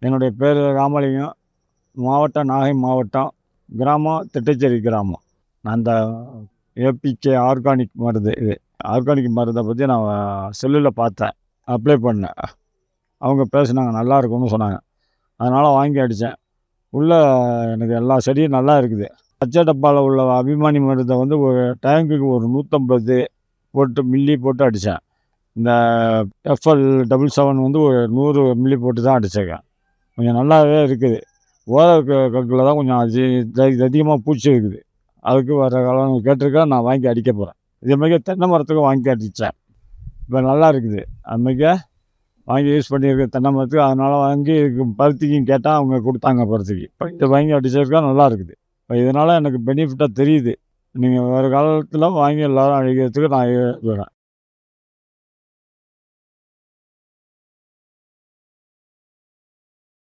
என்னுடைய பேர் ராமலிங்கம். மாவட்டம் நாகை மாவட்டம். கிராமம் திட்டச்சேரி கிராமம். நான் இந்த ஏபிகே ஆர்கானிக் மருந்து இது. ஆர்கானிக் மருந்தை பற்றி நான் செல்லில் பார்த்தேன். அப்ளை பண்ணேன். அவங்க பேசுனாங்க, நல்லா இருக்கும்னு சொன்னாங்க. அதனால் வாங்கி அடித்தேன். உள்ள எனக்கு எல்லா செடியும் நல்லா இருக்குது. பச்சை டப்பாவில் உள்ள அபிமானி மருந்தை வந்து ஒரு டேங்குக்கு ஒரு 150 போட்டு மில்லி போட்டு அடித்தேன். இந்த எஃப்எல் 77 வந்து ஒரு 100 மில்லி போட்டு தான் அடிச்சிருக்கேன். கொஞ்சம் நல்லாவே இருக்குது. கக்கில் தான் கொஞ்சம் அதிகமாக பூச்சி இருக்குது. அதுக்கு வர காலம் கேட்டிருக்கேன், நான் வாங்கி அடிக்க போகிறேன். இதேமாதிரி தென்னை மரத்துக்கும் வாங்கி அடித்தேன். இப்போ நல்லா இருக்குது. அதுமாதிரி வாங்கி யூஸ் பண்ணியிருக்கேன் தென்னை மரத்துக்கு. அதனால் வாங்கி பருத்திக்கும் கேட்டால் அவங்க கொடுத்தாங்க பருத்திக்கு. இப்போ இதை வாங்கி அடிச்சிருக்கா நல்லா இருக்குது. இப்போ இதனால் எனக்கு பெனிஃபிட்டாக தெரியுது. நீங்கள் வேறு காலத்தில் வாங்கி எல்லோரும் அடிக்கிறதுக்கு நான் வரேன்.